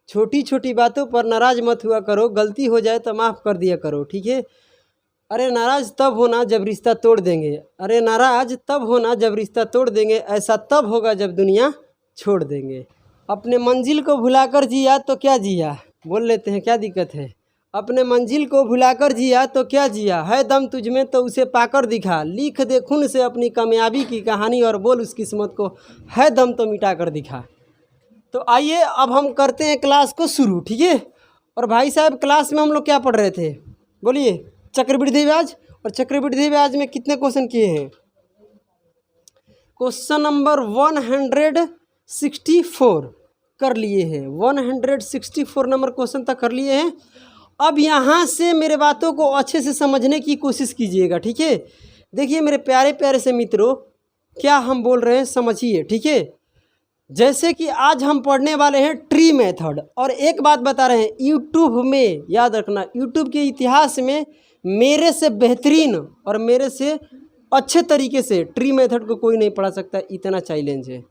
छोटी छोटी बातों पर नाराज़ मत हुआ करो, गलती हो जाए तो माफ़ कर दिया करो, ठीक है। अरे नाराज़ तब होना जब रिश्ता तोड़ देंगे, अरे नाराज़ तब होना जब रिश्ता तोड़ देंगे, ऐसा तब होगा जब दुनिया छोड़ देंगे। अपने मंजिल को भुलाकर जिया तो क्या जिया, बोल लेते हैं, क्या दिक्कत है। अपने मंजिल को भुलाकर जिया तो क्या जिया, है दम तुझमें तो उसे पाकर दिखा, लिख दे खून से अपनी कामयाबी की कहानी और बोल उस किस्मत को, है दम तो मिटा कर दिखा। तो आइए अब हम करते हैं क्लास को शुरू, ठीक है। और भाई साहब क्लास में हम लोग क्या पढ़ रहे थे, बोलिए। चक्रवृद्धि ब्याज। और चक्रवृद्धि ब्याज में कितने क्वेश्चन किए हैं? क्वेश्चन नंबर 164 कर लिए हैं, 164 नंबर क्वेश्चन तक कर लिए हैं। अब यहाँ से मेरे बातों को अच्छे से समझने की कोशिश कीजिएगा, ठीक है। देखिए मेरे प्यारे प्यारे से मित्रों, क्या हम बोल रहे हैं समझिए, ठीक है। जैसे कि आज हम पढ़ने वाले हैं ट्री मेथड, और एक बात बता रहे हैं, यूट्यूब में याद रखना, यूट्यूब के इतिहास में मेरे से बेहतरीन और मेरे से अच्छे तरीके से ट्री मेथड को कोई नहीं पढ़ा सकता, इतना चैलेंज है,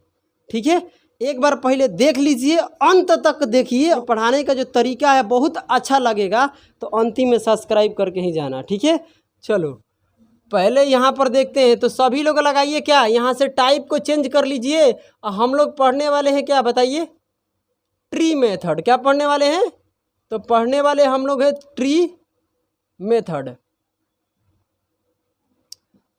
ठीक है। एक बार पहले देख लीजिए, अंत तक देखिए, पढ़ाने का जो तरीका है बहुत अच्छा लगेगा, तो अंतिम में सब्सक्राइब करके ही जाना, ठीक है। चलो पहले यहाँ पर देखते हैं, तो सभी लोग लगाइए क्या, यहाँ से टाइप को चेंज कर लीजिए। हम लोग पढ़ने वाले हैं क्या बताइए, ट्री मेथड। क्या पढ़ने वाले हैं? तो पढ़ने वाले हम लोग हैं ट्री मेथड।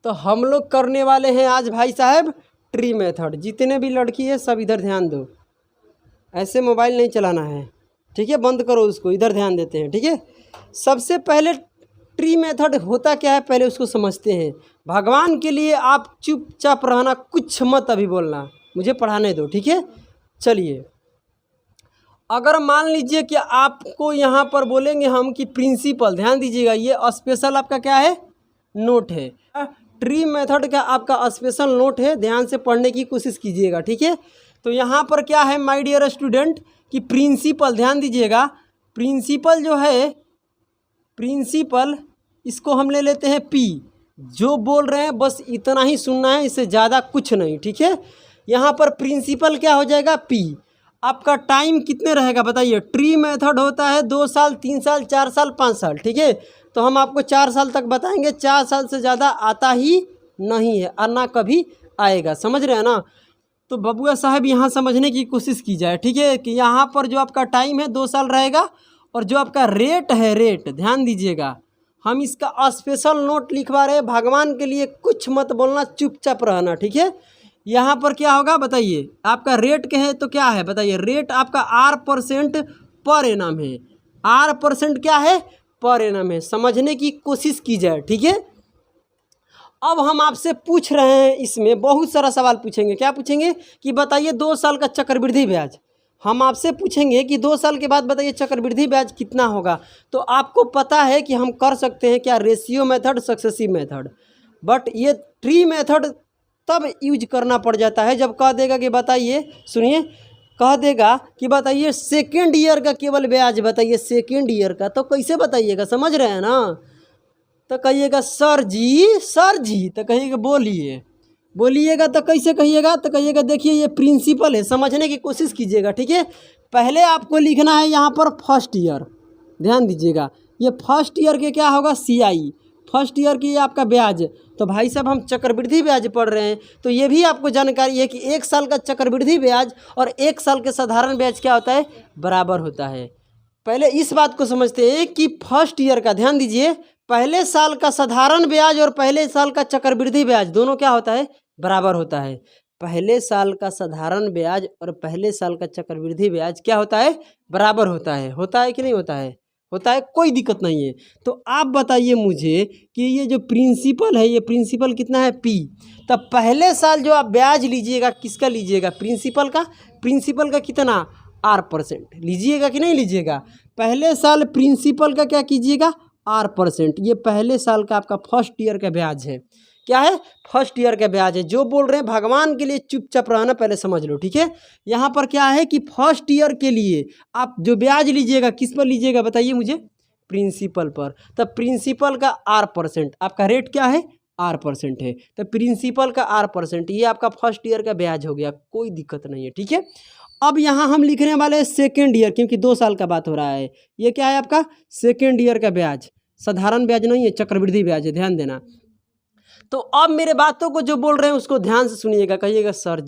तो हम लोग करने वाले हैं आज भाई साहब ट्री मेथड। जितने भी लड़की है सब इधर ध्यान दो, ऐसे मोबाइल नहीं चलाना है, ठीक है, बंद करो उसको, इधर ध्यान देते हैं, ठीक है। सबसे पहले ट्री मेथड होता क्या है पहले उसको समझते हैं। भगवान के लिए आप चुपचाप रहना, कुछ मत अभी बोलना, मुझे पढ़ाने दो, ठीक है। चलिए, अगर मान लीजिए कि आपको यहाँ पर बोलेंगे हम कि प्रिंसिपल, ध्यान दीजिएगा, ये स्पेशल आपका क्या है, नोट है। ट्री मेथड का आपका स्पेशल नोट है, ध्यान से पढ़ने की कोशिश कीजिएगा, ठीक है। तो यहाँ पर क्या है माय डियर स्टूडेंट कि प्रिंसिपल, ध्यान दीजिएगा, प्रिंसिपल जो है, प्रिंसिपल इसको हम ले लेते हैं पी। जो बोल रहे हैं बस इतना ही सुनना है, इससे ज़्यादा कुछ नहीं, ठीक है। यहाँ पर प्रिंसिपल क्या हो जाएगा, पी। आपका टाइम कितने रहेगा बताइए। ट्री मेथड होता है 2 साल, 3 साल, 4 साल, 5 साल, ठीक है। तो हम आपको 4 साल तक बताएंगे, 4 साल से ज़्यादा आता ही नहीं है और ना कभी आएगा, समझ रहे हैं ना। तो बबुआ साहब यहाँ समझने की कोशिश की जाए, ठीक है, कि यहाँ पर जो आपका टाइम है 2 साल रहेगा, और जो आपका रेट है, रेट ध्यान दीजिएगा, हम इसका स्पेशल नोट लिखवा रहे हैं, भगवान के लिए कुछ मत बोलना, चुपचाप रहना, ठीक है। यहाँ पर क्या होगा बताइए, आपका रेट क्या है, तो क्या है बताइए, रेट आपका R% पर एनम है। R% क्या है, पर एनम है, समझने की कोशिश की जाए, ठीक है। अब हम आपसे पूछ रहे हैं, इसमें बहुत सारा सवाल पूछेंगे। क्या पूछेंगे कि बताइए 2 साल का चक्रवृद्धि ब्याज, हम आपसे पूछेंगे कि 2 साल के बाद बताइए चक्रवृद्धि ब्याज कितना होगा। तो आपको पता है कि हम कर सकते हैं क्या, ratio method, successive method, but ये ट्री मेथड तब यूज करना पड़ जाता है जब कह देगा कि बताइए, सुनिए, कह देगा कि बताइए सेकेंड ईयर का केवल ब्याज बताइए, सेकेंड ईयर का, तो कैसे बताइएगा, समझ रहे हैं ना। तो कहिएगा सर जी, सर जी, तो कहिएगा बोलिए, बोलिएगा, तो कैसे कहिएगा, तो कहिएगा देखिए ये प्रिंसिपल है, समझने की कोशिश कीजिएगा, ठीक है। पहले आपको लिखना है यहाँ पर फर्स्ट ईयर, ध्यान दीजिएगा, ये फर्स्ट ईयर के क्या होगा, CI, फर्स्ट ईयर की आपका ब्याज। तो भाई साहब हम चक्रवृद्धि ब्याज पढ़ रहे हैं, तो ये भी आपको जानकारी है कि 1 साल का चक्रवृद्धि ब्याज और 1 साल के साधारण ब्याज क्या होता है, बराबर होता है। पहले इस बात को समझते हैं कि फर्स्ट ईयर का, ध्यान दीजिए, पहले साल का साधारण ब्याज और पहले साल का चक्रवृद्धि ब्याज दोनों क्या होता है, बराबर होता है। पहले साल का साधारण ब्याज और पहले साल का चक्रवृद्धि ब्याज क्या होता है, बराबर होता है कि नहीं होता है, होता है, कोई दिक्कत नहीं है। तो आप बताइए मुझे कि ये जो प्रिंसिपल है, ये प्रिंसिपल कितना है, P। तब पहले साल जो आप ब्याज लीजिएगा किसका लीजिएगा, प्रिंसिपल का, प्रिंसिपल का कितना, R% लीजिएगा कि नहीं लीजिएगा। पहले साल प्रिंसिपल का क्या कीजिएगा, R%, ये पहले साल का आपका फर्स्ट ईयर का ब्याज है, क्या है, फर्स्ट ईयर का ब्याज है। जो बोल रहे हैं भगवान के लिए चुपचाप रहना, पहले समझ लो, ठीक है। यहाँ पर क्या है कि फर्स्ट ईयर के लिए आप जो ब्याज लीजिएगा किस पर लीजिएगा बताइए मुझे, प्रिंसिपल पर। तब प्रिंसिपल का R%, आपका रेट क्या है, R% है, तो प्रिंसिपल का R%, ये आपका फर्स्ट ईयर का ब्याज हो गया, कोई दिक्कत नहीं है, ठीक है। अब यहाँ हम लिखने वाले हैं सेकेंड ईयर, क्योंकि 2 साल का बात हो रहा है। ये क्या है आपका सेकेंड ईयर का ब्याज, साधारण ब्याज नहीं है, चक्रवृद्धि ब्याज है, ध्यान देना। तो अब मेरे बातों को जो बोल रहे हैं उसको ध्यान से सुनिएगा, कहिएगा सर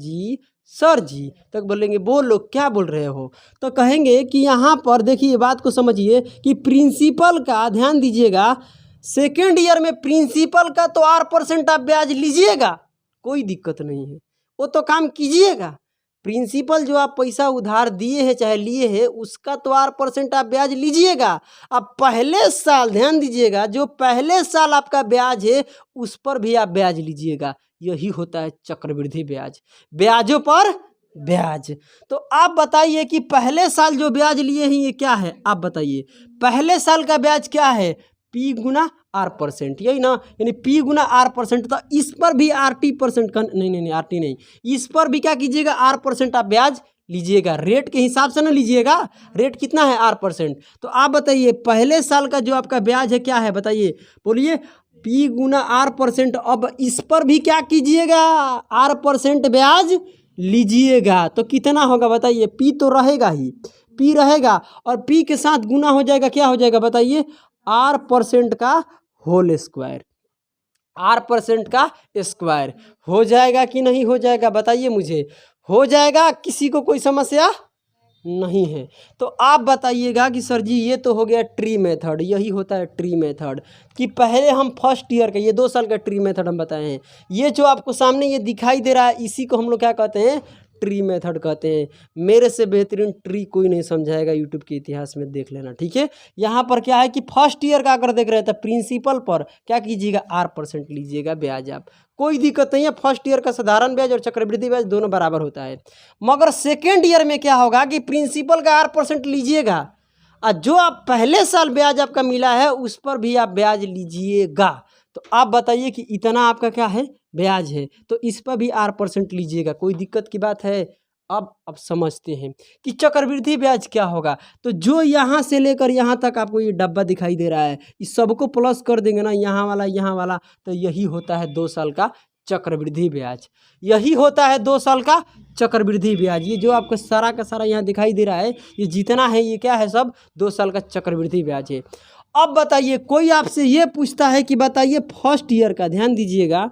जी तक बोलेंगे, बोलो क्या बोल रहे हो। तो कहेंगे कि यहाँ पर देखिए बात को समझिए कि प्रिंसिपल का, ध्यान दीजिएगा, सेकेंड ईयर में प्रिंसिपल का तो 8% आप ब्याज लीजिएगा, कोई दिक्कत नहीं है, वो तो काम कीजिएगा। प्रिंसिपल जो आप पैसा उधार दिए हैं चाहे लिए हैं उसका तो 8% आप ब्याज लीजिएगा। अब पहले साल ध्यान दीजिएगा, जो पहले साल आपका ब्याज है उस पर भी आप ब्याज लीजिएगा, यही होता है चक्रवृद्धि ब्याज, ब्याजों पर ब्याज। तो आप बताइए कि पहले साल जो ब्याज लिए हैं ये क्या है, आप बताइए पहले साल का ब्याज क्या है, P गुना R%, यही ना, यानी P गुना R%। तो इस पर भी RT% का नहीं RT नहीं, इस पर भी क्या कीजिएगा R% आप ब्याज लीजिएगा, रेट के हिसाब से ना लीजिएगा, रेट कितना है R%। तो आप बताइए पहले साल का जो आपका ब्याज है क्या है, बताइए, बोलिए P गुना R%। अब इस पर भी क्या कीजिएगा R% ब्याज लीजिएगा, तो कितना होगा बताइए, P तो रहेगा ही, P रहेगा और P के साथ गुना हो जाएगा, क्या हो जाएगा बताइए, R% का होल स्क्वायर, R% का स्क्वायर हो जाएगा कि नहीं हो जाएगा, बताइए मुझे, हो जाएगा, किसी को कोई समस्या नहीं है। तो आप बताइएगा कि सर जी ये तो हो गया ट्री मेथड, यही होता है ट्री मेथड, कि पहले हम फर्स्ट ईयर का, ये 2 साल का ट्री मेथड हम बताए हैं, ये जो आपको सामने ये दिखाई दे रहा है इसी को हम लोग क्या कहते हैं, ट्री मेथड कहते हैं। मेरे से बेहतरीन ट्री कोई नहीं समझाएगा यूट्यूब के इतिहास में, देख लेना, ठीक है। यहाँ पर क्या है कि फर्स्ट ईयर का अगर देख रहे हैं तो प्रिंसिपल पर क्या कीजिएगा R% लीजिएगा ब्याज आप, कोई दिक्कत नहीं है। फर्स्ट ईयर का साधारण ब्याज और चक्रवृद्धि ब्याज दोनों बराबर होता है। मगर सेकेंड ईयर में क्या होगा कि प्रिंसिपल का 8% लीजिएगा और जो आप पहले साल ब्याज आपका मिला है उस पर भी आप ब्याज लीजिएगा। तो आप बताइए कि इतना आपका क्या है ब्याज है, तो इस पर भी 8% लीजिएगा, कोई दिक्कत की बात है। अब समझते हैं कि चक्रवृद्धि ब्याज क्या होगा। तो जो यहाँ से लेकर यहाँ तक आपको ये डब्बा दिखाई दे रहा है, इस सबको प्लस कर देंगे ना, यहाँ वाला, तो यही होता है 2 साल का चक्रवृद्धि ब्याज, यही होता है 2 साल का चक्रवृद्धि ब्याज। ये जो आपको सारा का सारा यहाँ दिखाई दे रहा है, ये जितना है ये क्या है, सब 2 साल का चक्रवृद्धि ब्याज है। अब बताइए कोई आपसे ये पूछता है कि बताइए फर्स्ट ईयर का, ध्यान दीजिएगा,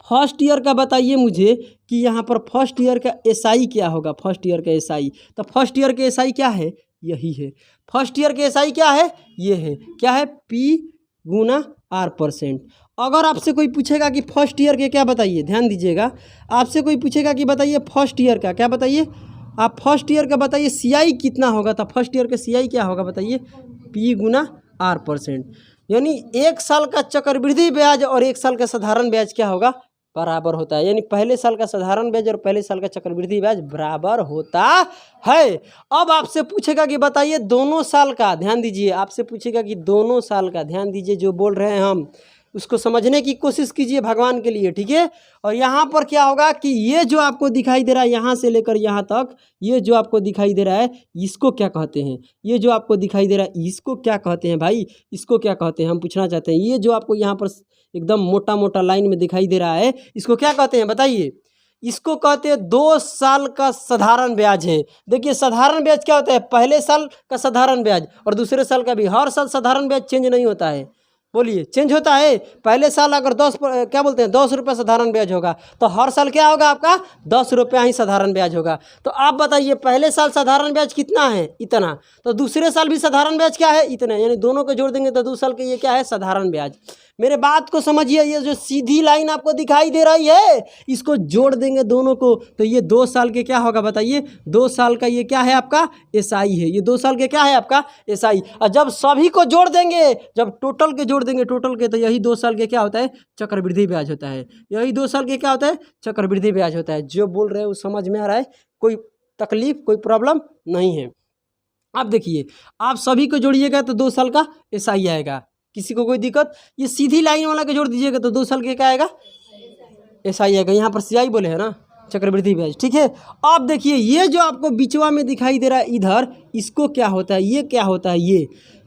फर्स्ट ईयर का बताइए मुझे कि यहाँ पर फर्स्ट ईयर का SI क्या होगा, फर्स्ट ईयर का SI। तो फर्स्ट ईयर के SI क्या है, यही है, फर्स्ट ईयर के SI क्या है, ये है, क्या है, P गुना R%। अगर आपसे कोई पूछेगा कि फर्स्ट ईयर के क्या बताइए, ध्यान दीजिएगा, आपसे कोई पूछेगा कि बताइए फर्स्ट ईयर का क्या, बताइए आप फर्स्ट ईयर का बताइए CI कितना होगा, तो फर्स्ट ईयर का CI क्या होगा बताइए, P गुना R%। यानी 1 साल का चक्रवृद्धि ब्याज और 1 साल का साधारण ब्याज क्या होगा, बराबर होता है। यानी पहले साल का साधारण ब्याज और पहले साल का चक्रवृद्धि ब्याज बराबर होता है। अब आपसे पूछेगा कि बताइए दोनों साल का, ध्यान दीजिए, आपसे पूछेगा कि दोनों साल का, ध्यान दीजिए, जो बोल रहे हैं हम उसको समझने की कोशिश कीजिए भगवान के लिए, ठीक है। और यहाँ पर क्या होगा कि ये जो आपको दिखाई दे रहा है यहाँ से लेकर यहाँ तक, ये जो आपको दिखाई दे रहा है इसको क्या कहते हैं, ये जो आपको दिखाई दे रहा है इसको क्या कहते हैं भाई, इसको क्या कहते हैं, हम पूछना चाहते हैं। ये जो आपको यहाँ पर एकदम मोटा मोटा लाइन में दिखाई दे रहा है इसको क्या कहते हैं बताइए, इसको कहते हैं 2 साल का साधारण ब्याज है। देखिए साधारण ब्याज क्या होता है, पहले साल का साधारण ब्याज और दूसरे साल का भी, हर साल साधारण ब्याज चेंज नहीं होता है, बोलिए चेंज होता है। पहले साल अगर 10 रुपये साधारण ब्याज होगा तो हर साल क्या होगा आपका 10 रुपया ही साधारण ब्याज होगा। तो आप बताइए पहले साल साधारण ब्याज कितना है, इतना, तो दूसरे साल भी साधारण ब्याज क्या है, इतना, यानी दोनों को जोड़ देंगे तो 2 साल के ये क्या है साधारण ब्याज। मेरे बात को समझिए, ये जो सीधी लाइन आपको दिखाई दे रही है इसको जोड़ देंगे दोनों को तो ये 2 साल के क्या होगा बताइए, 2 साल का ये क्या है आपका SI है, ये 2 साल के क्या है आपका SI। और जब सभी को जोड़ देंगे, जब टोटल के जोड़ देंगे टोटल के, तो यही 2 साल के क्या होता है चक्रवृद्धि ब्याज होता है, यही 2 साल के क्या होता है चक्रवृद्धि ब्याज होता है। जो बोल रहे हैं वो समझ में आ रहा है, कोई तकलीफ कोई प्रॉब्लम नहीं है। अब देखिए आप सभी को जोड़िएगा तो 2 साल का SI आएगा, किसी को कोई दिक्कत, ये सीधी लाइन वाला के जोड़ दीजिएगा तो 2 साल के क्या आएगा SI आएगा। यहाँ पर CI बोले है ना, चक्रवृद्धि ब्याज, ठीक है। अब देखिए ये जो आपको बिचवा में दिखाई दे रहा है इधर, इसको क्या होता है, ये क्या होता है,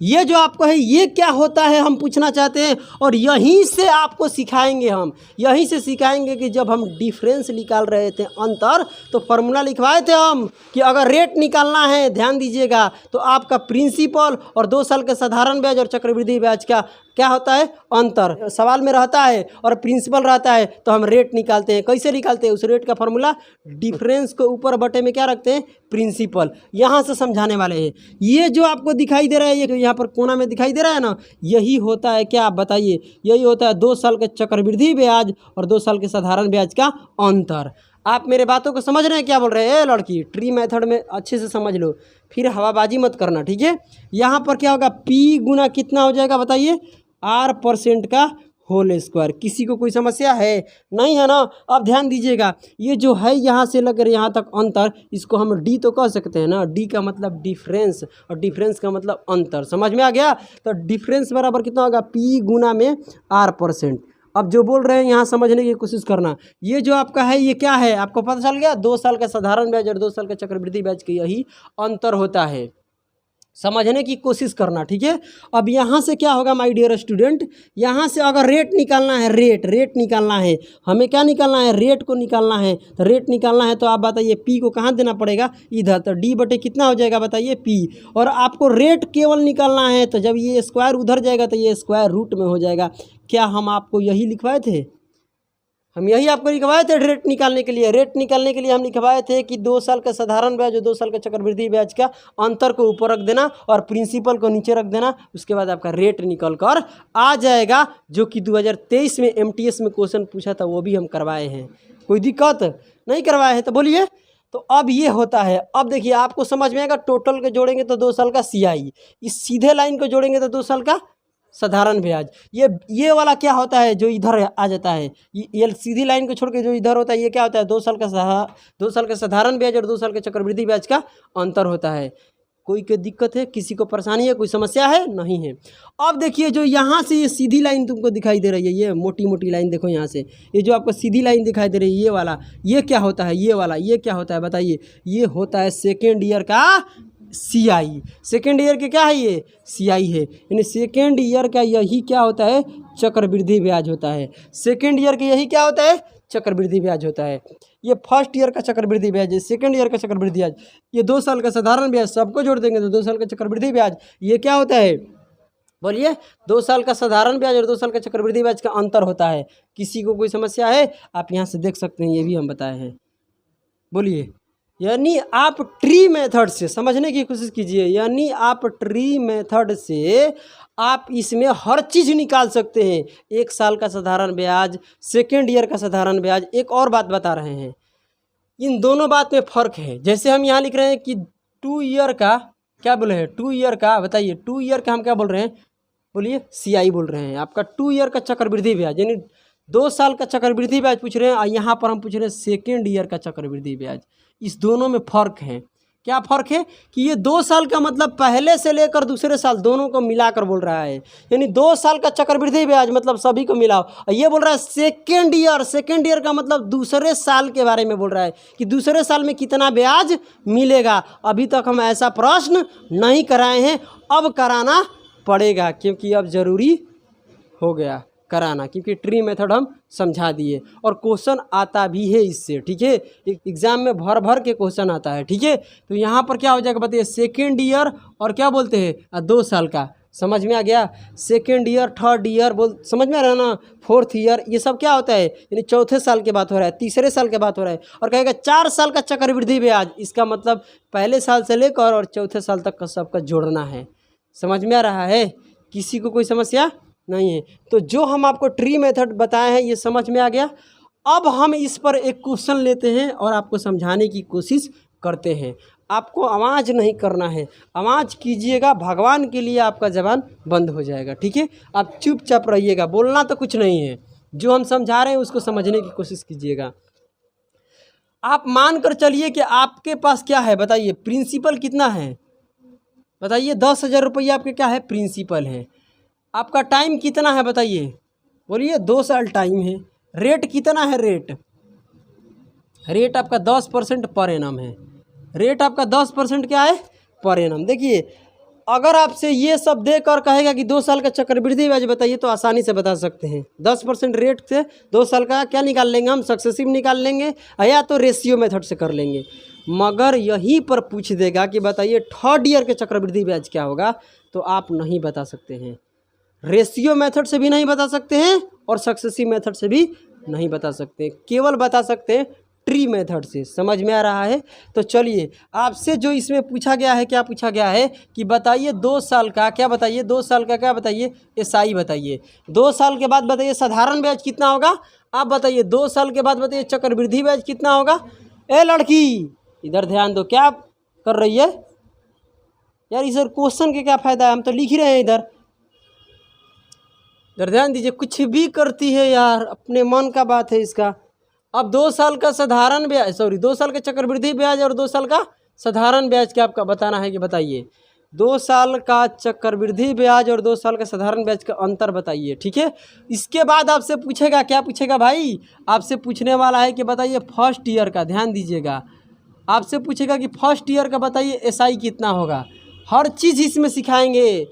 ये जो आपको है ये क्या होता है हम पूछना चाहते हैं। और यहीं से आपको सिखाएंगे, हम यहीं से सिखाएंगे कि जब हम डिफरेंस निकाल रहे थे अंतर, तो फार्मूला लिखवाए थे हम कि अगर रेट निकालना है, ध्यान दीजिएगा, तो आपका प्रिंसिपल और 2 साल के साधारण ब्याज और चक्रवृद्धि ब्याज का क्या होता है, अंतर सवाल में रहता है और प्रिंसिपल रहता है, तो हम रेट निकालते हैं। कैसे निकालते हैं, उस रेट का फार्मूला डिफरेंस को ऊपर बटे में क्या रखते हैं, प्रिंसिपल। यहाँ से समझाने वाले हैं। ये जो आपको दिखाई दे रहा है, ये यहाँ पर कोना में दिखाई दे रहा है ना, यही होता है क्या, आप बताइए, यही होता है 2 साल के चक्रवृद्धि ब्याज और 2 साल के साधारण ब्याज का अंतर। आप मेरे बातों को समझ रहे हैं, क्या बोल रहे हैं लड़की, ट्री मेथड में अच्छे से समझ लो, फिर हवाबाजी मत करना, ठीक है। यहाँ पर क्या होगा, P गुना कितना हो जाएगा बताइए, R% का होल स्क्वायर। किसी को कोई समस्या है, नहीं है ना। अब ध्यान दीजिएगा, ये जो है यहाँ से लेकर यहाँ तक अंतर, इसको हम D तो कह सकते हैं ना, D का मतलब डिफरेंस और डिफरेंस का मतलब अंतर, समझ में आ गया। तो डिफरेंस बराबर कितना होगा, P गुना में R%। अब जो बोल रहे हैं यहाँ समझने की कोशिश करना, ये जो आपका है ये क्या है, आपको पता चल गया, 2 साल का साधारण ब्याज और 2 साल का चक्रवृद्धि ब्याज का यही अंतर होता है, समझने की कोशिश करना, ठीक है। अब यहाँ से क्या होगा माय डियर स्टूडेंट, यहाँ से अगर रेट निकालना है, रेट निकालना है, हमें क्या निकालना है, रेट को निकालना है। तो रेट निकालना है तो आप बताइए P को कहाँ देना पड़ेगा, इधर, तो D बटे कितना हो जाएगा बताइए, P। और आपको रेट केवल निकालना है, तो जब ये स्क्वायर उधर जाएगा तो ये स्क्वायर रूट में हो जाएगा। क्या हम आपको यही लिखवाए थे, हम यही आपको लिखवाए थे रेट निकालने के लिए। रेट निकालने के लिए हम लिखवाए थे कि 2 साल का साधारण ब्याज और 2 साल का चक्रवृद्धि ब्याज का अंतर को ऊपर रख देना और प्रिंसिपल को नीचे रख देना, उसके बाद आपका रेट निकल कर आ जाएगा, जो कि 2023 में MTS में क्वेश्चन पूछा था, वो भी हम करवाए हैं। कोई दिक्कत नहीं करवाए हैं तो बोलिए। तो अब ये होता है, अब देखिए आपको समझ में आएगा, टोटल के जोड़ेंगे तो 2 साल का CI, इस सीधे लाइन को जोड़ेंगे तो 2 साल का साधारण ब्याज। ये वाला क्या होता है जो इधर आ जाता है, ये सीधी लाइन को छोड़ के जो इधर होता है, ये क्या होता है, 2 साल का साधारण ब्याज और 2 साल के चक्रवृद्धि ब्याज का अंतर होता है। कोई दिक्कत है, किसी को परेशानी है, कोई समस्या है, नहीं है। अब देखिए जो यहाँ से ये सीधी लाइन तुमको दिखाई दे रही है, ये मोटी मोटी लाइन देखो यहाँ से, ये जो आपको सीधी लाइन दिखाई दे रही है, ये वाला, ये क्या होता है, ये वाला, ये क्या होता है बताइए, ये होता है सेकेंड ईयर का CI। सेकेंड ईयर के क्या है, ये CI है, यानी सेकेंड ईयर का यही क्या होता है, चक्रवृद्धि ब्याज होता है। सेकेंड ईयर के यही क्या होता है, चक्रवृद्धि ब्याज होता है। ये फर्स्ट ईयर का चक्रवृद्धि ब्याज है, सेकेंड ईयर का चक्रवृद्धि ब्याज, ये 2 साल का साधारण ब्याज, सबको जोड़ देंगे तो 2 साल का चक्रवृद्धि ब्याज। ये क्या होता है बोलिए, 2 साल का साधारण ब्याज और 2 साल का चक्रवृद्धि ब्याज का अंतर होता है। किसी को कोई समस्या है, आप यहाँ से देख सकते हैं, ये भी हम बताए हैं। बोलिए, यानी आप ट्री मेथड से समझने की कोशिश कीजिए, यानी आप ट्री मेथड से आप इसमें हर चीज़ निकाल सकते हैं। 1 साल का साधारण ब्याज, सेकेंड ईयर का साधारण ब्याज। एक और बात बता रहे हैं, इन दोनों बात में फ़र्क है। जैसे हम यहाँ लिख रहे हैं कि 2 ईयर का क्या बोले हैं, 2 ईयर का, बताइए 2 ईयर का हम क्या बोल रहे हैं, बोलिए CI बोल रहे हैं। आपका 2 ईयर का चक्रवृद्धि ब्याज, यानी 2 साल का चक्रवृद्धि ब्याज पूछ रहे हैं, और यहाँ पर हम पूछ रहे हैं सेकेंड ईयर का चक्रवृद्धि ब्याज। इस दोनों में फ़र्क है। क्या फ़र्क है कि ये 2 साल का मतलब पहले से लेकर दूसरे साल दोनों को मिलाकर बोल रहा है, यानी 2 साल का चक्रवृद्धि ब्याज मतलब सभी को मिलाओ। और ये बोल रहा है सेकेंड ईयर का मतलब दूसरे साल के बारे में बोल रहा है कि दूसरे साल में कितना ब्याज मिलेगा। अभी तक हम ऐसा प्रश्न नहीं कराए हैं, अब कराना पड़ेगा, क्योंकि अब ज़रूरी हो गया कराना, क्योंकि ट्री मेथड हम समझा दिए और क्वेश्चन आता भी है इससे, ठीक है। एग्जाम में भर के क्वेश्चन आता है, ठीक है। तो यहाँ पर क्या हो जाएगा बताइए, सेकेंड ईयर और क्या बोलते हैं 2 साल का, समझ में आ गया। सेकेंड ईयर, थर्ड ईयर बोल, समझ में आ रहा है ना, फोर्थ ईयर, ये सब क्या होता है, यानी चौथे साल के बात हो रहा है, तीसरे साल के बात हो रहा है। और कहेगा 4 साल का चक्रवृद्धि ब्याज, इसका मतलब पहले साल से लेकर और चौथे साल तक का सबका जोड़ना है। समझ में आ रहा है, किसी को कोई समस्या नहीं है। तो जो हम आपको ट्री मेथड बताए हैं ये समझ में आ गया। अब हम इस पर एक क्वेश्चन लेते हैं और आपको समझाने की कोशिश करते हैं। आपको आवाज़ नहीं करना है, आवाज़ कीजिएगा भगवान के लिए आपका ज़बान बंद हो जाएगा, ठीक है। आप चुपचाप रहिएगा, बोलना तो कुछ नहीं है, जो हम समझा रहे हैं उसको समझने की कोशिश कीजिएगा। आप मान कर चलिए कि आपके पास क्या है बताइए, प्रिंसिपल कितना है बताइए, 10,000 रुपये आपके क्या है, प्रिंसिपल है। आपका टाइम कितना है बताइए, बोलिए 2 साल टाइम है। रेट कितना है, रेट आपका 10% पर एनम है। रेट आपका 10% क्या है, पर एनम। देखिए अगर आपसे ये सब देकर कहेगा कि 2 साल का चक्रवृद्धि ब्याज बताइए तो आसानी से बता सकते हैं। 10% रेट से 2 साल का क्या निकाल लेंगे हम, सक्सेसिव निकाल लेंगे या तो रेशियो मेथड से कर लेंगे। मगर यहीं पर पूछ देगा कि बताइए थर्ड ईयर के चक्रवृद्धि ब्याज क्या होगा, तो आप नहीं बता सकते हैं। रेशियो मेथड से भी नहीं बता सकते हैं और सक्सेसिव मेथड से भी नहीं बता सकते, केवल बता सकते हैं ट्री मेथड से। समझ में आ रहा है? तो चलिए आपसे जो इसमें पूछा गया है, क्या पूछा गया है कि बताइए 2 साल का क्या बताइए, 2 साल का क्या बताइए, एसआई बताइए। 2 साल के बाद बताइए साधारण ब्याज कितना होगा, आप बताइए। 2 साल के बाद बताइए चक्रवृद्धि ब्याज कितना होगा। ए लड़की इधर ध्यान दो, क्या कर रही है यार, इधर क्वेश्चन के क्या फ़ायदा है, हम तो लिख ही रहे हैं इधर ध्यान दीजिए। कुछ भी करती है यार, अपने मन का बात है इसका। अब 2 साल का साधारण ब्याज, 2 साल का चक्रवृद्धि ब्याज और 2 साल का साधारण ब्याज क्या आपका बताना है कि बताइए। 2 साल का चक्रवृद्धि ब्याज और 2 साल का साधारण ब्याज का अंतर बताइए, ठीक है। इसके बाद आपसे पूछेगा, क्या पूछेगा भाई, आपसे पूछने वाला है कि बताइए फर्स्ट ईयर का, ध्यान दीजिएगा, आपसे पूछेगा कि फर्स्ट ईयर का बताइए एसआई कितना होगा। हर चीज़ इसमें सिखाएंगे,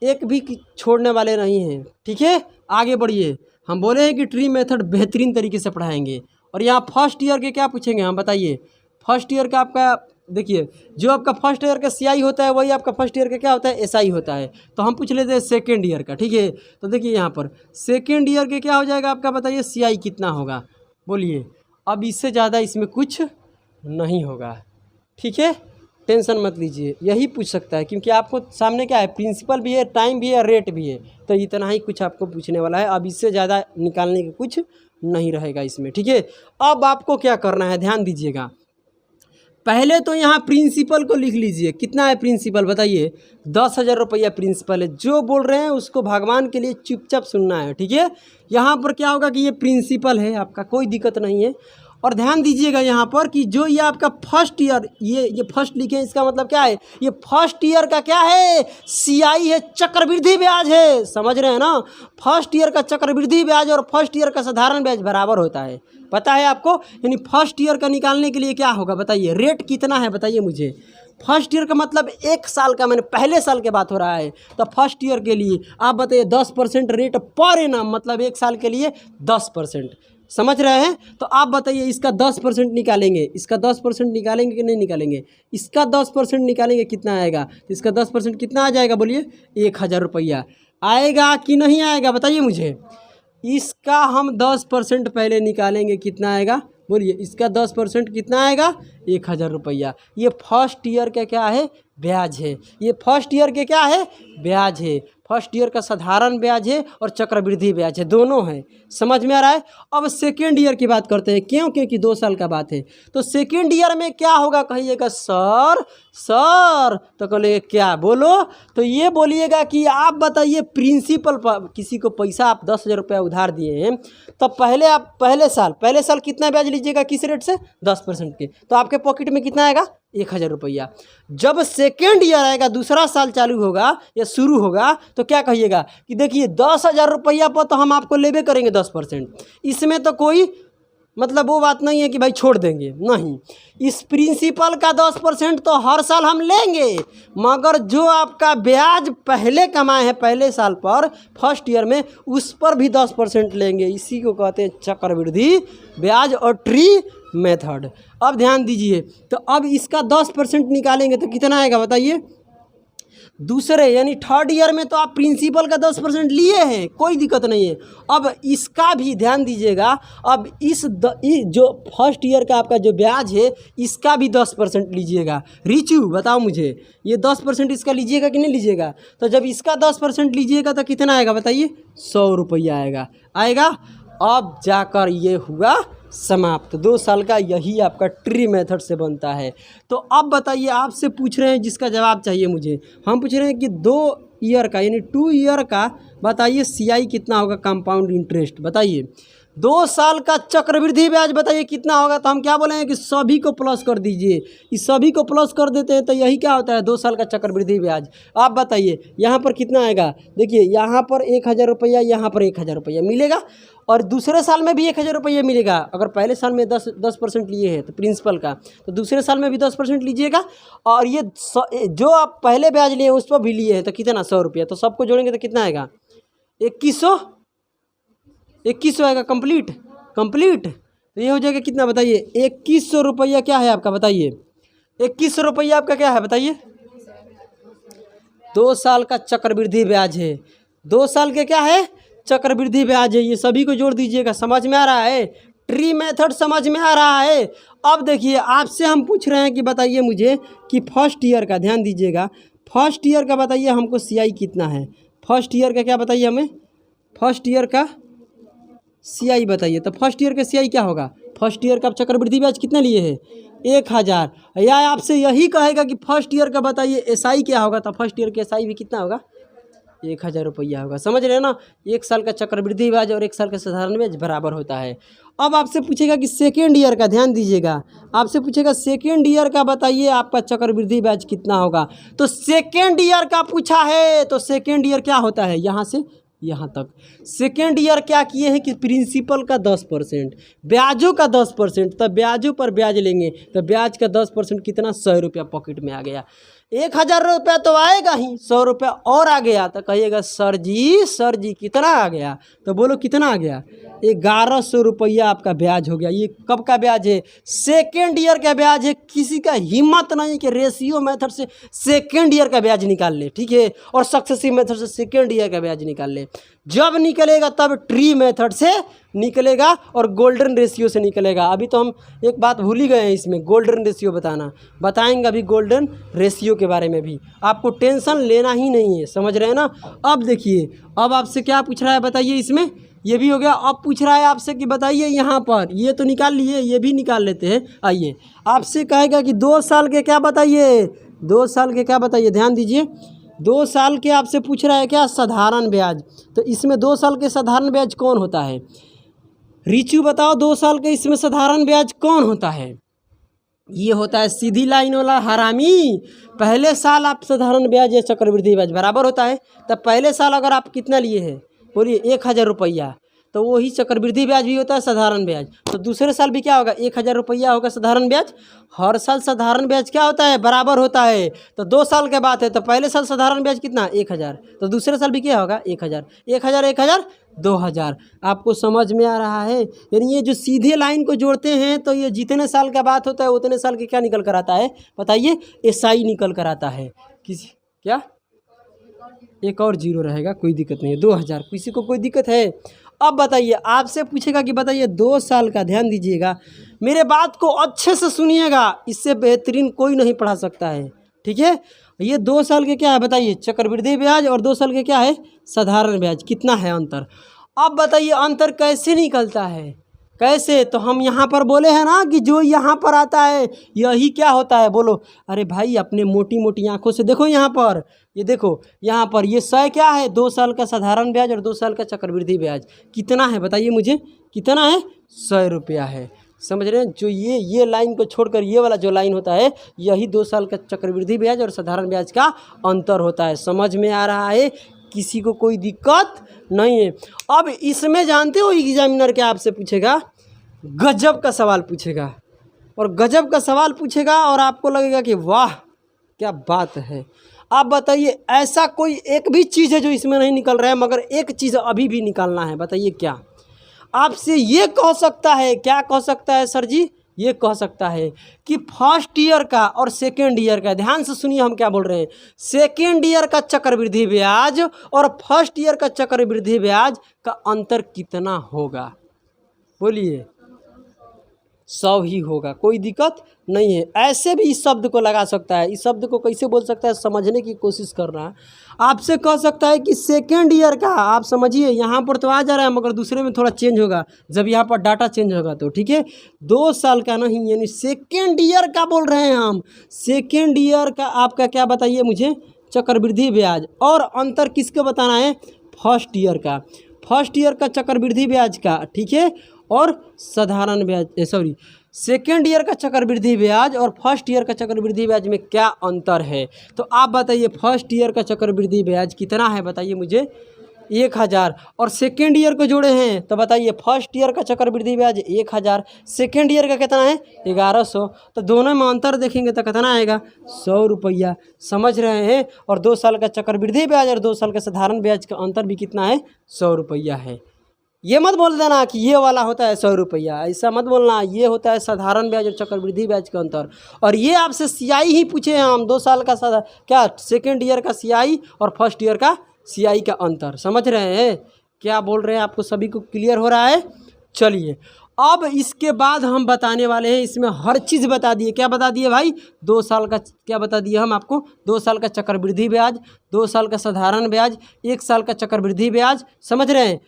एक भी छोड़ने वाले नहीं हैं, ठीक है। आगे बढ़िए, हम बोले हैं कि ट्री मेथड बेहतरीन तरीके से पढ़ाएंगे। और यहाँ फर्स्ट ईयर के क्या पूछेंगे हम बताइए। फर्स्ट ईयर का आपका देखिए, जो आपका फर्स्ट ईयर का सीआई होता है वही आपका फर्स्ट ईयर का क्या होता है, एसआई होता है। तो हम पूछ लेते हैं सेकेंड ईयर का, ठीक है। तो देखिए यहाँ पर सेकेंड ईयर के क्या हो जाएगा आपका बताइए, सीआई कितना होगा बोलिए। अब इससे ज़्यादा इसमें कुछ नहीं होगा, ठीक है, टेंशन मत लीजिए, यही पूछ सकता है क्योंकि आपको सामने क्या है, प्रिंसिपल भी है, टाइम भी है, रेट भी है, तो इतना ही कुछ आपको पूछने वाला है। अब इससे ज़्यादा निकालने का कुछ नहीं रहेगा इसमें, ठीक है। अब आपको क्या करना है, ध्यान दीजिएगा। पहले तो यहाँ प्रिंसिपल को लिख लीजिए, कितना है प्रिंसिपल बताइए, 10,000 रुपया प्रिंसिपल है। जो बोल रहे हैं उसको भगवान के लिए चुपचाप सुनना है, ठीक है। यहाँ पर क्या होगा कि ये प्रिंसिपल है आपका, कोई दिक्कत नहीं है। और ध्यान दीजिएगा यहाँ पर कि जो ये आपका फर्स्ट ईयर, ये फर्स्ट लिखे, इसका मतलब क्या है, ये फर्स्ट ईयर का क्या है, सीआई है, चक्रवृद्धि ब्याज है। समझ रहे हैं ना, फर्स्ट ईयर का चक्रवृद्धि ब्याज और फर्स्ट ईयर का साधारण ब्याज बराबर होता है, पता है आपको। यानी फर्स्ट ईयर का निकालने के लिए क्या होगा बताइए, रेट कितना है बताइए मुझे। फर्स्ट ईयर का मतलब 1 साल का, मैंने पहले साल के बात हो रहा है, तो फर्स्ट ईयर के लिए आप बताइए 10% रेट पर एनम, मतलब 1 साल के लिए 10%, समझ रहे हैं। तो आप बताइए इसका 10% निकालेंगे, इसका 10% निकालेंगे कि नहीं निकालेंगे, इसका 10% निकालेंगे कितना आएगा, तो इसका 10% कितना आ जाएगा बोलिए, 1,000 रुपया आएगा कि नहीं आएगा बताइए मुझे। इसका हम 10% पहले निकालेंगे, कितना आएगा बोलिए, इसका 10% कितना आएगा, 1,000 रुपया। ये फर्स्ट ईयर का क्या है, ब्याज है। ये फर्स्ट ईयर के क्या है, ब्याज है। फर्स्ट ईयर का साधारण ब्याज है और चक्रवृद्धि ब्याज है, दोनों है। समझ में आ रहा है। अब सेकेंड ईयर की बात करते हैं, क्यों, क्योंकि 2 साल का बात है। तो सेकेंड ईयर में क्या होगा कहिएगा, सर सर, तो कहिए क्या बोलो, तो ये बोलिएगा कि आप बताइए प्रिंसिपल पर किसी को पैसा आप 10,000 रुपया उधार दिए हैं, तो पहले आप पहले साल कितना ब्याज लीजिएगा, किस रेट से, 10% के, तो आपके पॉकेट में कितना आएगा, 1,000 रुपया। जब सेकेंड ईयर आएगा, दूसरा साल चालू होगा या शुरू होगा, तो क्या कहिएगा कि देखिए 10,000 रुपया पर तो हम आपको लेबे करेंगे 10%, इसमें तो कोई मतलब वो बात नहीं है कि भाई छोड़ देंगे, नहीं। इस प्रिंसिपल का 10% तो हर साल हम लेंगे, मगर जो आपका ब्याज पहले कमाए हैं पहले साल पर, फर्स्ट ईयर में, उस पर भी 10% लेंगे। इसी को कहते हैं चक्रवृद्धि ब्याज और ट्री मेथड। अब ध्यान दीजिए, तो अब इसका 10% निकालेंगे तो कितना आएगा बताइए। दूसरे यानी थर्ड ईयर में तो आप प्रिंसिपल का 10% लिए हैं, कोई दिक्कत नहीं है। अब इसका भी ध्यान दीजिएगा, अब जो फर्स्ट ईयर का आपका जो ब्याज है, इसका भी 10% लीजिएगा। रिचू बताओ मुझे, ये 10% इसका लीजिएगा कि नहीं लीजिएगा। तो जब इसका 10% लीजिएगा तो कितना आएगा बताइए, 100 रुपया आएगा। अब जाकर ये हुआ समाप्त। 2 साल का यही आपका ट्री मेथड से बनता है। तो अब बताइए, आपसे पूछ रहे हैं जिसका जवाब चाहिए मुझे, हम पूछ रहे हैं कि 2 ईयर का यानी 2 ईयर का बताइए सीआई कितना होगा, कंपाउंड इंटरेस्ट बताइए। 2 साल का चक्रवृद्धि ब्याज बताइए कितना होगा। तो हम क्या बोलेंगे कि सभी को प्लस कर दीजिए। इस सभी को प्लस कर देते हैं तो यही क्या होता है 2 साल का चक्रवृद्धि ब्याज। आप बताइए यहाँ पर कितना आएगा। देखिए यहाँ पर 1000 रुपया, यहाँ पर 1000 रुपया मिलेगा और दूसरे साल में भी 1000 रुपया मिलेगा। अगर पहले साल में 10% लिए हैं तो प्रिंसिपल का, तो दूसरे साल में भी 10% लीजिएगा। और ये जो आप पहले ब्याज लिए उस पर भी लिए हैं तो कितना 100 रुपया, तो सबको जोड़ेंगे तो कितना आएगा 2100 आएगा कंप्लीट। तो ये हो जाएगा कितना बताइए 2100 रुपया क्या है आपका बताइए। 2100 रुपया आपका क्या है बताइए। 2 साल का चक्रवृद्धि ब्याज है। 2 साल के क्या है चक्रवृद्धि ब्याज है। ये सभी को जोड़ दीजिएगा। समझ में आ रहा है। ट्री मेथड समझ में आ रहा है। अब देखिए आपसे हम पूछ रहे हैं कि बताइए मुझे कि फर्स्ट ईयर का, ध्यान दीजिएगा, फर्स्ट ईयर का बताइए हमको CI कितना है। फर्स्ट ईयर का क्या बताइए हमें, फर्स्ट ईयर का CI बताइए। तो फर्स्ट ईयर का CI क्या होगा। फर्स्ट ईयर का चक्रवृद्धि ब्याज कितना लिए हैं 1000। या आपसे यही कहेगा कि फर्स्ट ईयर का बताइए SI क्या होगा। तो फर्स्ट ईयर का SI भी कितना होगा 1000 रुपया होगा। समझ रहे हैं ना। 1 साल का चक्रवृद्धि ब्याज और 1 साल का साधारण ब्याज बराबर होता है। अब आपसे पूछेगा कि सेकेंड ईयर का, ध्यान दीजिएगा, आपसे पूछेगा सेकेंड ईयर का बताइए आपका चक्रवृद्धि ब्याज कितना होगा। तो सेकेंड ईयर का पूछा है तो सेकेंड ईयर क्या होता है यहाँ से यहाँ तक। सेकेंड ईयर क्या किए हैं कि प्रिंसिपल का 10%, ब्याजों का 10%, तब ब्याजों पर ब्याज लेंगे तो ब्याज का 10% कितना 100 रुपया पॉकेट में आ गया। 1000 रुपया तो आएगा ही, 100 रुपया और आ गया तो कहिएगा सर जी कितना आ गया। तो बोलो कितना आ गया 1100 रुपया आपका ब्याज हो गया। ये कब का ब्याज है सेकेंड ईयर का ब्याज है। किसी का हिम्मत नहीं कि रेशियो मेथड से सेकेंड ईयर का ब्याज निकाल ले, ठीक है, और सक्सेसिव मेथड से सेकेंड ईयर का ब्याज निकाल ले। जब निकलेगा तब ट्री मेथड से निकलेगा और गोल्डन रेशियो से निकलेगा। अभी तो हम एक बात भूल ही गए हैं इसमें, गोल्डन रेशियो बताएंगे अभी गोल्डन रेशियो के बारे में भी। आपको टेंशन लेना ही नहीं है, समझ रहे हैं ना। अब देखिए अब आपसे क्या पूछ रहा है बताइए। इसमें ये भी हो गया। अब पूछ रहा है आपसे कि बताइए यहाँ पर, ये तो निकाल लिए, ये भी निकाल लेते हैं। आइए आपसे कहेगा कि 2 साल के क्या बताइए, 2 साल के क्या बताइए। ध्यान दीजिए 2 साल के आपसे पूछ रहा है क्या साधारण ब्याज। तो इसमें 2 साल के साधारण ब्याज कौन होता है। रिचू बताओ 2 साल के इसमें साधारण ब्याज कौन होता है। ये होता है सीधी लाइन वाला हरामी। पहले साल आप साधारण ब्याज या चक्रवृद्धि ब्याज बराबर होता है। तब पहले साल अगर आप कितना लिए हैं बोलिए 1000 रुपया, तो वही चक्रवृद्धि ब्याज भी होता है साधारण ब्याज। तो दूसरे साल भी क्या होगा 1000 रुपया होगा साधारण ब्याज। हर साल साधारण ब्याज क्या होता है बराबर होता है। तो 2 साल के बाद है तो पहले साल साधारण ब्याज कितना 1000, तो दूसरे साल भी क्या होगा 1000 2000। आपको समझ में आ रहा है। यानी ये जो सीधे लाइन को जोड़ते हैं तो ये जितने साल का बात होता है उतने साल के क्या निकल कर आता है बताइए SI निकल कर आता है। किसी क्या एक और जीरो रहेगा, कोई दिक्कत नहीं है 2000। किसी को कोई दिक्कत है। अब बताइए आपसे पूछेगा कि बताइए 2 साल का, ध्यान दीजिएगा मेरे बात को अच्छे से सुनिएगा, इससे बेहतरीन कोई नहीं पढ़ा सकता है, ठीक है। ये 2 साल के क्या है बताइए चक्रवृद्धि ब्याज और 2 साल के क्या है साधारण ब्याज, कितना है अंतर। अब बताइए अंतर कैसे निकलता है, कैसे। तो हम यहाँ पर बोले हैं ना कि जो यहाँ पर आता है यही क्या होता है बोलो। अरे भाई अपने मोटी मोटी आंखों से देखो यहाँ पर, ये देखो यहाँ पर ये 100 क्या है 2 साल का साधारण ब्याज और 2 साल का चक्रवृद्धि ब्याज कितना है बताइए मुझे, कितना है 100 रुपया है। समझ रहे हैं। जो ये लाइन को छोड़कर ये वाला जो लाइन होता है यही 2 साल का चक्रवृद्धि ब्याज और साधारण ब्याज का अंतर होता है। समझ में आ रहा है, किसी को कोई दिक्कत नहीं है। अब इसमें जानते हो एग्जामिनर क्या आपसे पूछेगा, गजब का सवाल पूछेगा, और गजब का सवाल पूछेगा और आपको लगेगा कि वाह क्या बात है। आप बताइए ऐसा कोई एक भी चीज़ है जो इसमें नहीं निकल रहा है, मगर एक चीज़ अभी भी निकालना है। बताइए क्या। आपसे ये कह सकता है, क्या कह सकता है सर जी, ये कह सकता है कि फर्स्ट ईयर का और सेकेंड ईयर का, ध्यान से सुनिए हम क्या बोल रहे हैं, सेकेंड ईयर का चक्रवृद्धि ब्याज और फर्स्ट ईयर का चक्रवृद्धि ब्याज का अंतर कितना होगा बोलिए। 100 ही होगा, कोई दिक्कत नहीं है। ऐसे भी इस शब्द को लगा सकता है। इस शब्द को कैसे बोल सकता है समझने की कोशिश करना। आपसे कह सकता है कि सेकेंड ईयर का, आप समझिए यहाँ पर तो आ जा रहा है मगर दूसरे में थोड़ा चेंज होगा जब यहाँ पर डाटा चेंज होगा तो, ठीक है। 2 साल का नहीं, यानी सेकेंड ईयर का बोल रहे हैं हम। सेकेंड ईयर का आपका क्या बताइए मुझे चक्रवृद्धि ब्याज, और अंतर किसको बताना है फर्स्ट ईयर का। फर्स्ट ईयर का चक्रवृद्धि ब्याज का, ठीक है, और साधारण ब्याज, सॉरी, सेकेंड ईयर का चक्रवृद्धि ब्याज और फर्स्ट ईयर का चक्रवृद्धि ब्याज में क्या अंतर है। तो आप बताइए फर्स्ट ईयर का चक्रवृद्धि ब्याज कितना है, बताइए मुझे, 1000, और सेकेंड ईयर को जोड़े हैं तो बताइए फर्स्ट ईयर का चक्रवृद्धि ब्याज 1000, सेकेंड ईयर का कितना है 1100, तो दोनों में अंतर देखेंगे तो कितना आएगा 100 रुपया। समझ रहे हैं। और 2 साल का चक्रवृद्धि ब्याज और 2 साल का साधारण ब्याज का अंतर भी कितना है 100 रुपया है। ये मत बोल देना कि ये वाला होता है 100 रुपया, ऐसा मत बोलना, ये होता है साधारण ब्याज और चक्रवृद्धि ब्याज का अंतर। और ये आपसे सीआई ही पूछे हैं हम, 2 साल का क्या सेकेंड ईयर का सीआई और फर्स्ट ईयर का सीआई का अंतर। समझ रहे हैं क्या बोल रहे हैं, आपको सभी को क्लियर हो रहा है। चलिए अब इसके बाद हम बताने वाले हैं, इसमें हर चीज़ बता दिए। क्या बता दिए भाई, 2 साल का क्या बता दिए हम आपको, 2 साल का चक्रवृद्धि ब्याज, 2 साल का साधारण ब्याज, 1 साल का चक्रवृद्धि ब्याज। समझ रहे हैं।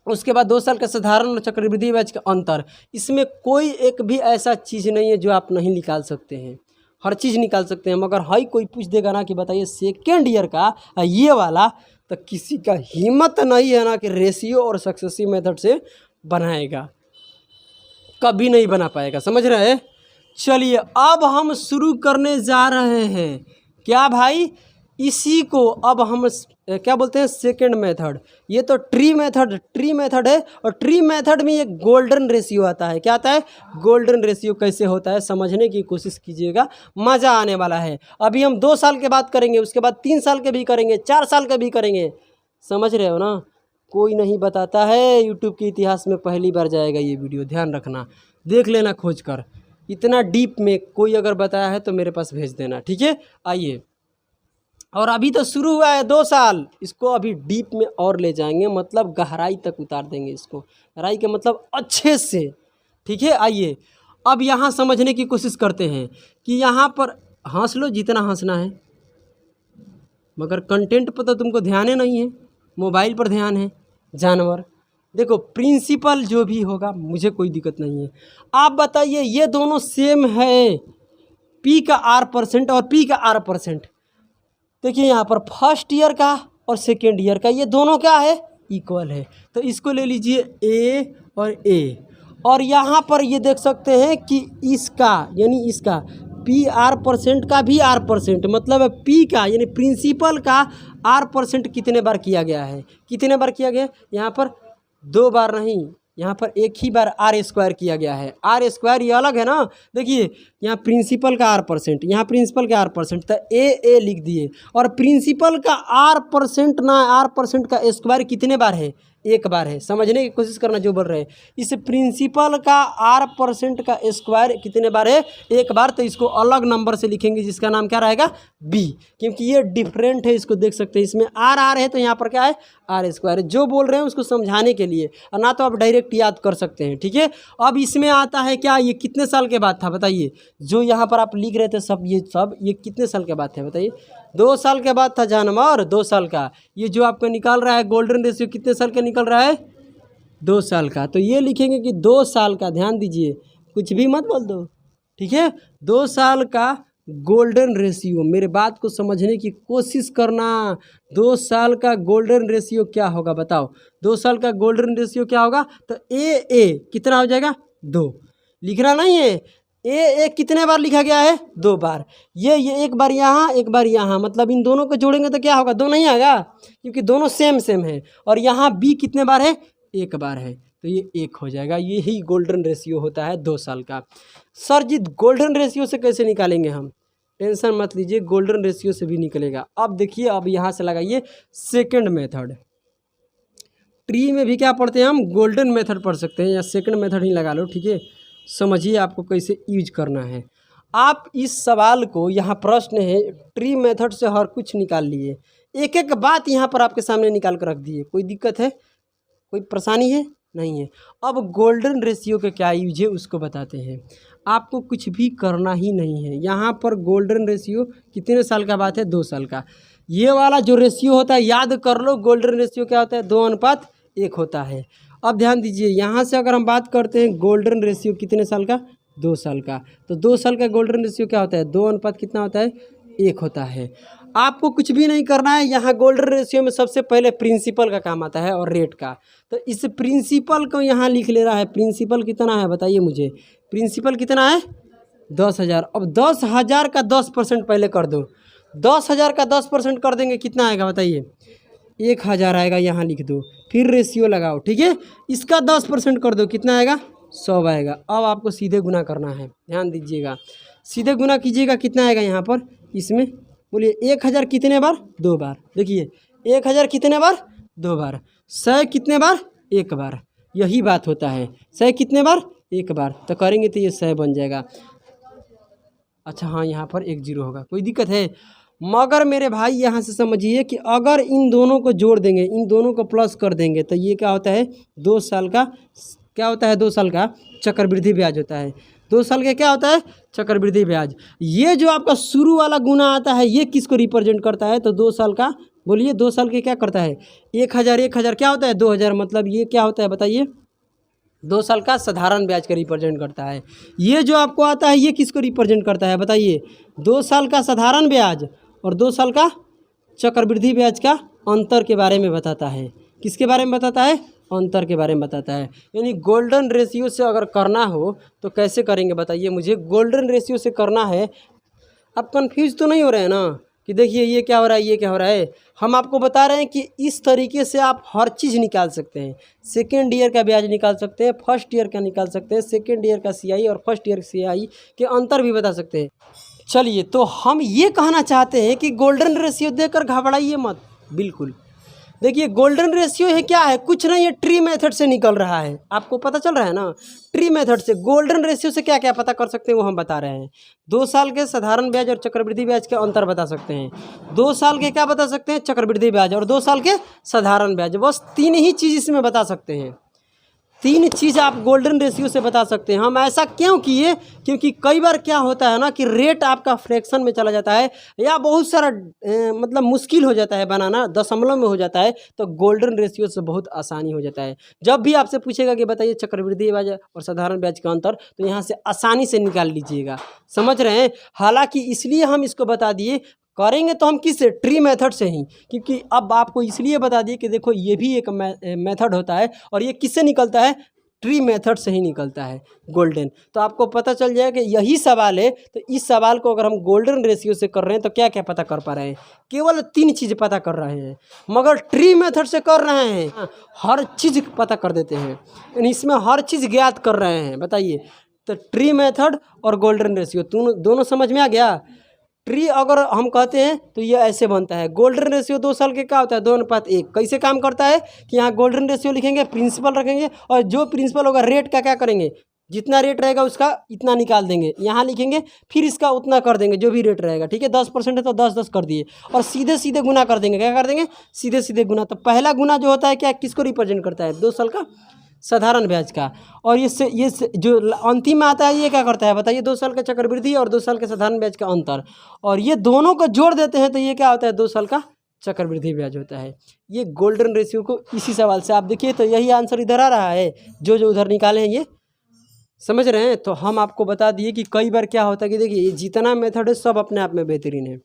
उसके बाद 2 साल का साधारण और चक्रवृद्धि ब्याज का अंतर। इसमें कोई एक भी ऐसा चीज़ नहीं है जो आप नहीं निकाल सकते हैं, हर चीज़ निकाल सकते हैं। मगर हाई कोई पूछ देगा ना कि बताइए सेकेंड ईयर का ये वाला, तो किसी का हिम्मत नहीं है ना कि रेशियो और सक्सेसिव मेथड से बनाएगा, कभी नहीं बना पाएगा। समझ रहे हैं। चलिए अब हम शुरू करने जा रहे हैं क्या भाई, इसी को अब हम क्या बोलते हैं सेकंड मेथड। ये तो ट्री मेथड है, और ट्री मेथड में ये गोल्डन रेशियो आता है। क्या आता है, गोल्डन रेशियो कैसे होता है समझने की कोशिश कीजिएगा, मज़ा आने वाला है। अभी हम 2 साल के बाद करेंगे, उसके बाद 3 साल के भी करेंगे, 4 साल के भी करेंगे। समझ रहे हो ना। कोई नहीं बताता है, यूट्यूब के इतिहास में पहली बार जाएगा ये वीडियो, ध्यान रखना, देख लेना खोज कर। इतना डीप में कोई अगर बताया है तो मेरे पास भेज देना, ठीक है। आइए, और अभी तो शुरू हुआ है 2 साल, इसको अभी डीप में और ले जाएंगे, मतलब गहराई तक उतार देंगे इसको। गहराई के मतलब अच्छे से, ठीक है। आइए अब यहाँ समझने की कोशिश करते हैं कि यहाँ पर हंस लो जितना हंसना है, मगर कंटेंट पर तो तुमको ध्यान ही नहीं है, मोबाइल पर ध्यान है जानवर। देखो प्रिंसिपल जो भी होगा मुझे कोई दिक्कत नहीं है। आप बताइए ये दोनों सेम है, पी का R% और पी का R%। देखिए यहाँ पर फर्स्ट ईयर का और सेकेंड ईयर का ये दोनों क्या है, इक्वल है। तो इसको ले लीजिए ए और ए, और यहाँ पर ये देख सकते हैं कि इसका यानी इसका PR% का भी R%, मतलब पी का यानी प्रिंसिपल का R% कितने बार किया गया है, कितने बार किया गया, यहाँ पर 2 बार नहीं, यहाँ पर एक ही बार R² किया गया है। R² ये अलग है ना। देखिए यहाँ प्रिंसिपल का R%, यहाँ प्रिंसिपल का R%, तो ए लिख दिए। और प्रिंसिपल का R% ना, R% का स्क्वायर कितने बार है, 1 बार है। समझने की कोशिश करना जो बोल रहे हैं। इस प्रिंसिपल का R% का स्क्वायर कितने बार है, 1 बार। तो इसको अलग नंबर से लिखेंगे जिसका नाम क्या रहेगा, B, क्योंकि ये डिफरेंट है। इसको देख सकते हैं, इसमें R है तो यहाँ पर क्या है R²। जो बोल रहे हैं उसको समझाने के लिए, और ना तो आप डायरेक्ट याद कर सकते हैं, ठीक है। अब इसमें आता है क्या, ये कितने साल के बाद था बताइए, जो यहाँ पर आप लिख रहे थे सब ये कितने साल के बाद थे बताइए, 2 साल के बाद था जानवर, 2 साल का। ये जो आपका निकाल रहा है गोल्डन रेशियो कितने साल का निकल रहा है, 2 साल का। तो ये लिखेंगे कि 2 साल का, ध्यान दीजिए कुछ भी मत बोल दो, ठीक है। 2 साल का गोल्डन रेशियो, मेरे बात को समझने की कोशिश करना। 2 साल का गोल्डन रेशियो क्या होगा बताओ, 2 साल का गोल्डन रेशियो क्या होगा। तो ए कितना हो जाएगा, 2। लिखना नहीं है, ए कितने बार लिखा गया है, 2 बार। ये 1 बार यहाँ, 1 बार यहाँ, मतलब इन दोनों को जोड़ेंगे तो क्या होगा, 2 नहीं आएगा, क्योंकि दोनों सेम है। और यहाँ बी कितने बार है, 1 बार है, तो ये 1 हो जाएगा। ये ही गोल्डन रेशियो होता है 2 साल का। सर जी गोल्डन रेशियो से कैसे निकालेंगे हम, टेंशन मत लीजिए, गोल्डन रेशियो से भी निकलेगा। अब देखिए, अब यहाँ से लगाइए सेकंड मेथड। ट्री में भी क्या पढ़ते हैं हम, गोल्डन मेथड पढ़ सकते हैं, या सेकंड मेथड ही लगा लो, ठीक है। समझिए आपको कैसे यूज करना है। आप इस सवाल को, यहाँ प्रश्न है, ट्री मेथड से हर कुछ निकाल लिए, एक एक बात यहाँ पर आपके सामने निकाल कर रख दिए। कोई दिक्कत है, कोई परेशानी है, नहीं है। अब गोल्डन रेशियो का क्या यूज है उसको बताते हैं। आपको कुछ भी करना ही नहीं है। यहाँ पर गोल्डन रेशियो कितने साल का बात है, 2 साल का। ये वाला जो रेशियो होता है याद कर लो, गोल्डन रेशियो क्या होता है, 2:1 होता है। अब ध्यान दीजिए, यहाँ से अगर हम बात करते हैं गोल्डन रेशियो कितने साल का, 2 साल का, तो 2 साल का गोल्डन रेशियो क्या होता है, 2 अनुपात कितना होता है, 1 होता है। आपको कुछ भी नहीं करना है। यहाँ गोल्डन रेशियो में सबसे पहले प्रिंसिपल का काम आता है और रेट का। तो इस प्रिंसिपल को यहाँ लिख ले रहा है। प्रिंसिपल कितना है बताइए मुझे, प्रिंसिपल कितना है 10,000। अब 10,000 का 10% पहले कर दो। 10,000 का 10% कर देंगे कितना आएगा बताइए, 1,000 आएगा। यहाँ लिख दो, फिर रेशियो लगाओ, ठीक है। इसका 10% कर दो, कितना आएगा 100 आएगा। अब आपको सीधे गुना करना है, ध्यान दीजिएगा। सीधे गुना कीजिएगा, कितना आएगा यहाँ पर, इसमें बोलिए 1,000 कितने बार, 2 बार। देखिए 1,000 कितने बार, 2 बार। 100 कितने बार, 1 बार। यही बात होता है, 100 कितने बार, 1 बार। तो करेंगे तो ये 100 बन जाएगा। अच्छा हाँ, यहाँ पर 1 0 होगा, कोई दिक्कत है। मगर मेरे भाई यहाँ से समझिए कि अगर इन दोनों को जोड़ देंगे, इन दोनों को प्लस कर देंगे, तो ये क्या होता है 2 साल का, क्या होता है 2 साल का चक्रवृद्धि ब्याज होता है। 2 साल का क्या होता है, चक्रवृद्धि ब्याज। ये जो आपका शुरू वाला गुना आता है, ये किसको रिप्रेजेंट करता है, तो 2 साल का, बोलिए 2 साल के क्या करता है, 1,000 1,000 क्या होता है 2,000, मतलब ये क्या होता है बताइए, 2 साल का साधारण ब्याज का रिप्रेजेंट करता है। ये जो आपको आता है, ये किसको रिप्रेजेंट करता है बताइए, 2 साल का साधारण ब्याज और 2 साल का चक्रवृद्धि ब्याज का अंतर के बारे में बताता है। किसके बारे में बताता है, अंतर के बारे में बताता है। यानी गोल्डन रेशियो से अगर करना हो तो कैसे करेंगे बताइए मुझे। गोल्डन रेशियो से करना है, आप कंफ्यूज तो नहीं हो रहे हैं ना, कि देखिए ये क्या हो रहा है, ये क्या हो रहा है। हम आपको बता रहे हैं कि इस तरीके से आप हर चीज़ निकाल सकते हैं। सेकेंड ईयर का ब्याज निकाल सकते हैं, फर्स्ट ईयर का निकाल सकते हैं, सेकेंड ईयर का CI और फर्स्ट ईयर CI के अंतर भी बता सकते हैं। चलिए, तो हम ये कहना चाहते हैं कि गोल्डन रेशियो देकर घबराइए मत, बिल्कुल। देखिए गोल्डन रेशियो है क्या है, कुछ नहीं, ये ट्री मेथड से निकल रहा है। आपको पता चल रहा है ना, ट्री मेथड से गोल्डन रेशियो से क्या क्या पता कर सकते हैं वो हम बता रहे हैं। 2 साल के साधारण ब्याज और चक्रवृद्धि ब्याज के अंतर बता सकते हैं। 2 साल के क्या बता सकते हैं, चक्रवृद्धि ब्याज, और 2 साल के साधारण ब्याज। बस 3 ही चीज़ इसमें बता सकते हैं। 3 चीज़ आप गोल्डन रेशियो से बता सकते हैं। हम ऐसा क्यों किए, क्योंकि कई बार क्या होता है ना कि रेट आपका फ्रैक्शन में चला जाता है, या बहुत सारा मतलब मुश्किल हो जाता है बनाना, दशमलव में हो जाता है। तो गोल्डन रेशियो से बहुत आसानी हो जाता है। जब भी आपसे पूछेगा कि बताइए चक्रवृद्धि ब्याज और साधारण ब्याज का अंतर, तो यहाँ से आसानी से निकाल लीजिएगा, समझ रहे हैं। हालांकि इसलिए हम इसको बता दिए, करेंगे तो हम किससे, ट्री मेथड से ही, क्योंकि अब आपको इसलिए बता दिए कि देखो ये भी एक मेथड होता है और ये किससे निकलता है, ट्री मेथड से ही निकलता है गोल्डन। तो आपको पता चल जाएगा कि यही सवाल है। तो इस सवाल को अगर हम गोल्डन रेशियो से कर रहे हैं तो क्या क्या पता कर पा रहे हैं, केवल 3 चीज़ पता कर रहे हैं। मगर ट्री मेथड से कर रहे हैं, हर चीज़ पता कर देते हैं, यानी इसमें हर चीज़ ज्ञात कर रहे हैं। बताइए, तो ट्री मेथड और गोल्डन रेशियो दोनों समझ में आ गया। ट्री अगर हम कहते हैं तो ये ऐसे बनता है। गोल्डन रेशियो 2 साल के क्या होता है, 2:1। कैसे काम करता है कि यहाँ गोल्डन रेशियो लिखेंगे, प्रिंसिपल रखेंगे, और जो प्रिंसिपल होगा रेट का क्या करेंगे, जितना रेट रहेगा उसका इतना निकाल देंगे, यहाँ लिखेंगे, फिर इसका उतना कर देंगे जो भी रेट रहेगा, ठीक है। 10% है तो 10 कर दिए, और सीधे सीधे गुना कर देंगे। क्या कर देंगे, सीधे सीधे गुना। तो पहला गुना जो होता है क्या, किसको रिप्रेजेंट करता है, 2 साल का साधारण ब्याज का। और ये जो अंतिम में आता है ये क्या करता है बताइए, 2 साल का चक्रवृद्धि और 2 साल के साधारण ब्याज का अंतर, और ये दोनों को जोड़ देते हैं तो ये क्या होता है, 2 साल का चक्रवृद्धि ब्याज होता है। ये गोल्डन रेशियो को इसी सवाल से आप देखिए, तो यही आंसर इधर आ रहा है, जो उधर निकाले हैं ये, समझ रहे हैं। तो हम आपको बता दिए कि कई बार क्या होता है कि देखिए ये जितना मेथड है सब अपने आप में बेहतरीन है।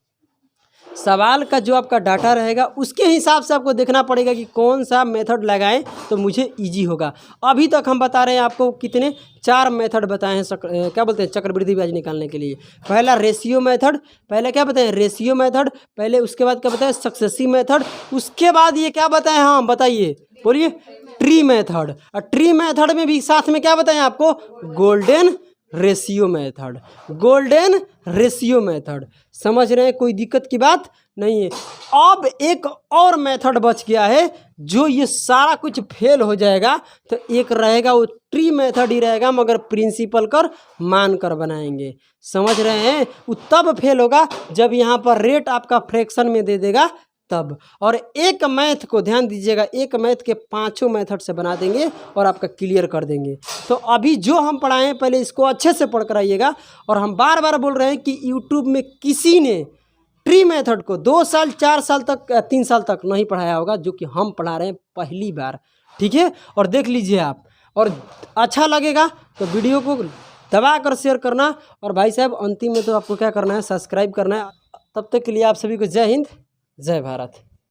सवाल का जो आपका डाटा रहेगा उसके हिसाब से आपको देखना पड़ेगा कि कौन सा मेथड लगाएं तो मुझे इजी होगा। अभी तक हम बता रहे हैं आपको कितने, 4 मेथड बताए हैं क्या बोलते हैं चक्रवृद्धि ब्याज निकालने के लिए। पहला रेशियो मेथड, पहले क्या बताएं, रेशियो मेथड पहले, उसके बाद क्या बताएं, सक्सेसिव मेथड, उसके बाद ये क्या बताएं, हाँ बताइए, बोलिए, ट्री मेथड। और ट्री मेथड में भी साथ में क्या बताएं आपको, golden ratio method. Golden ratio method, समझ रहे हैं, कोई दिक्कत की बात नहीं है। अब एक और मेथड बच गया है, जो ये सारा कुछ फेल हो जाएगा तो एक रहेगा, वो ट्री मेथड ही रहेगा, मगर प्रिंसिपल कर मान कर बनाएंगे, समझ रहे हैं। वो तब फेल होगा जब यहाँ पर रेट आपका फ्रैक्शन में दे देगा तब। और एक मैथ को ध्यान दीजिएगा, एक मैथ के 5 मेथड से बना देंगे और आपका क्लियर कर देंगे। तो अभी जो हम पढ़ाएं पहले इसको अच्छे से पढ़ कर आइएगा। और हम बार बार बोल रहे हैं कि यूट्यूब में किसी ने ट्री मेथड को 2 साल 4 साल तक 3 साल तक नहीं पढ़ाया होगा, जो कि हम पढ़ा रहे हैं पहली बार, ठीक है। और देख लीजिए आप, और अच्छा लगेगा तो वीडियो को दबा कर शेयर करना। और भाई साहब अंतिम में तो आपको क्या करना है, सब्सक्राइब करना है। तब तक के लिए आप सभी को जय हिंद, जय भारत।